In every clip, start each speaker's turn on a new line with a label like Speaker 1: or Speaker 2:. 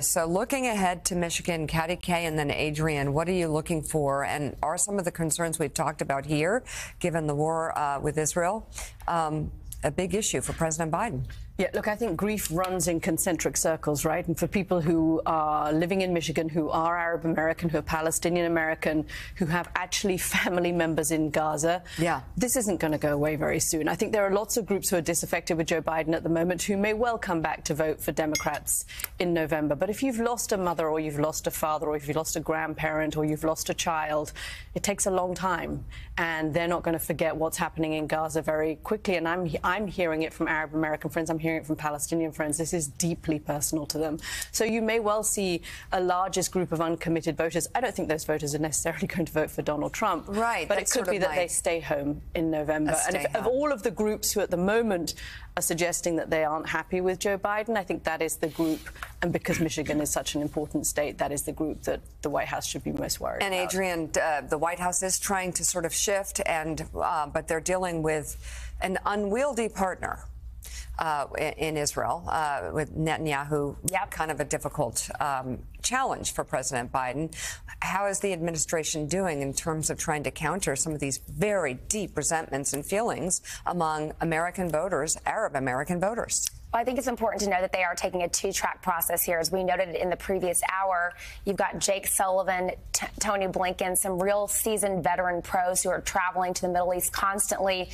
Speaker 1: So looking ahead to Michigan, Katty Kay and then Adrian, what are you looking for? And are some of the concerns we've talked about here, given the war with Israel, a big issue for President Biden?
Speaker 2: Yeah, look, I think grief runs in concentric circles, right? And for people who are living in Michigan, who are Arab American, who are Palestinian American, who have actually family members in Gaza, this isn't going to go away very soon. I think there are lots of groups who are disaffected with Joe Biden at the moment who may well come back to vote for Democrats in November. But if you've lost a mother or you've lost a father or if you've lost a grandparent or you've lost a child, it takes a long time. And they're not going to forget what's happening in Gaza very quickly. And I'm hearing it from Arab American friends. I'm hearing it from Palestinian friends. This is deeply personal to them. So you may well see a largest group of uncommitted voters. I don't think those voters are necessarily going to vote for Donald Trump.
Speaker 1: Right.
Speaker 2: But it could be that they stay home in November. And if, of all of the groups who at the moment are suggesting that they aren't happy with Joe Biden, I think that is the group. And because Michigan is such an important state, that is the group that the White House should be most worried about.
Speaker 1: And Adrian, the White House is trying to sort of shift, and but they're dealing with an unwieldy partner in Israel, with Netanyahu. Kind of a difficult challenge for President Biden. How is the administration doing in terms of trying to counter some of these very deep resentments and feelings among American voters, Arab American voters?
Speaker 3: Well, I think it's important to know that they are taking a two-track process here. As we noted in the previous hour, you've got Jake Sullivan, Tony Blinken, some real seasoned veteran pros who are traveling to the Middle East constantly,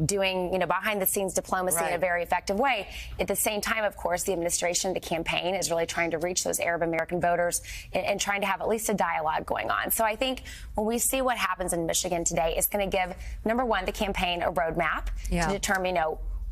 Speaker 3: doing, behind-the-scenes diplomacy in a very effective way. At the same time, of course, the administration, the campaign is really trying to reach those Arab American voters and trying to have at least a dialogue going on. So I think when we see what happens in Michigan today, it's going to give, number one, the campaign a roadmap to determine,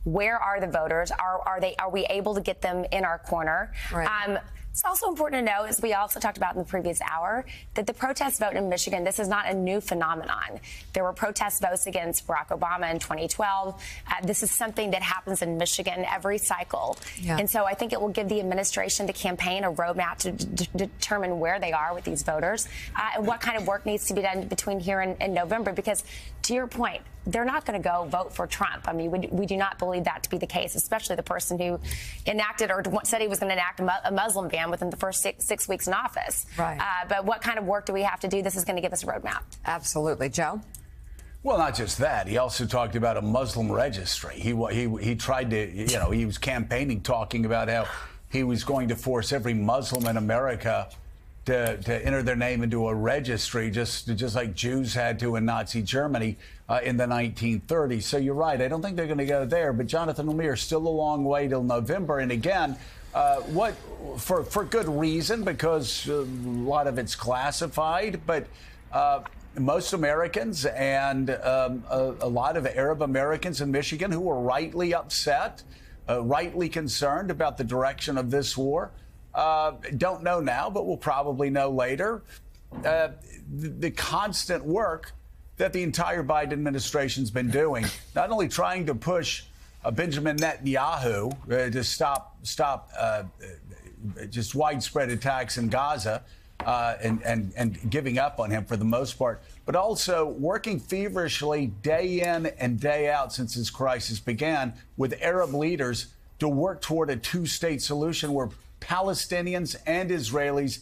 Speaker 3: where are the voters? Are we able to get them in our corner? Right. It's also important to know, as we also talked about in the previous hour, that the protest vote in Michigan, this is not a new phenomenon. There were protest votes against Barack Obama in 2012. This is something that happens in Michigan every cycle. And so I think it will give the administration, the campaign, a roadmap to determine where they are with these voters and what kind of work needs to be done between here and November. Because, to your point, they're not going to go vote for Trump. I mean, we do not believe that to be the case, especially the person who enacted or said he was going to enact a Muslim ban within the first six weeks in office. Right. But what kind of work do we have to do? This is going to give us a roadmap.
Speaker 1: Absolutely. Joe?
Speaker 4: Well, not just that. He also talked about a Muslim registry. He tried to, he was campaigning, talking about how he was going to force every Muslim in America to enter their name into a registry, just like Jews had to in Nazi Germany in the 1930s. So you're right. I don't think they're going to go there. But Jonathan Lemire, still a long way till November. And again, for good reason, because a lot of it's classified. But most Americans and a lot of Arab Americans in Michigan who are rightly upset, rightly concerned about the direction of this war, don't know now, but will probably know later. The constant work that the entire Biden administration's been doing, not only trying to push Benjamin Netanyahu to stop just widespread attacks in Gaza and giving up on him for the most part, but also working feverishly day in and day out since this crisis began with Arab leaders to work toward a two-state solution where Palestinians and Israelis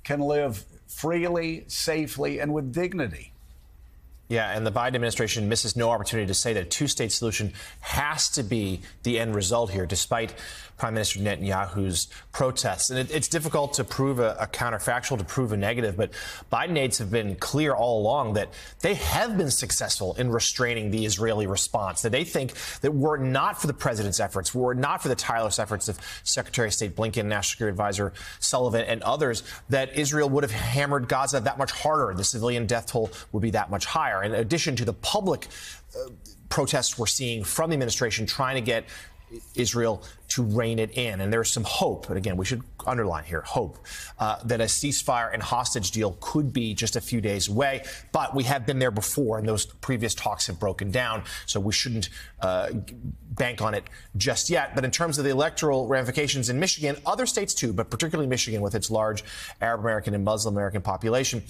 Speaker 4: can live freely, safely, and with dignity.
Speaker 5: Yeah, and the Biden administration misses no opportunity to say that a two-state solution has to be the end result here, despite Prime Minister Netanyahu's protests. And it's difficult to prove a counterfactual, to prove a negative, but Biden aides have been clear all along that they have been successful in restraining the Israeli response, that they think that were it not for the president's efforts, were it not for the tireless efforts of Secretary of State Blinken, National Security Advisor Sullivan, and others, that Israel would have hammered Gaza that much harder. The civilian death toll would be that much higher. In addition to the public protests we're seeing from the administration trying to get Israel to rein it in. And there's some hope, and again, we should underline here, hope, that a ceasefire and hostage deal could be just a few days away. But we have been there before, and those previous talks have broken down, so we shouldn't bank on it just yet. But in terms of the electoral ramifications in Michigan, other states too, but particularly Michigan with its large Arab American and Muslim American population,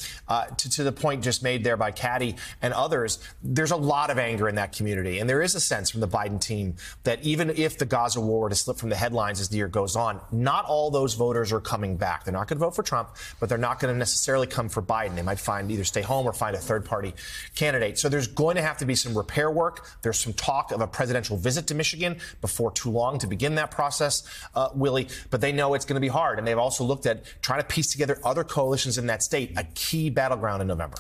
Speaker 5: to the point just made there by Katty and others, there's a lot of anger in that community. And there is a sense from the Biden team that even if the Gaza war were to slip from the headlines as the year goes on. Not all those voters are coming back. They're not going to vote for Trump, but they're not going to necessarily come for Biden. They might either stay home or find a third-party candidate. So there's going to have to be some repair work. There's some talk of a presidential visit to Michigan before too long to begin that process, Willie. But they know it's going to be hard. And they've also looked at trying to piece together other coalitions in that state, a key battleground in November.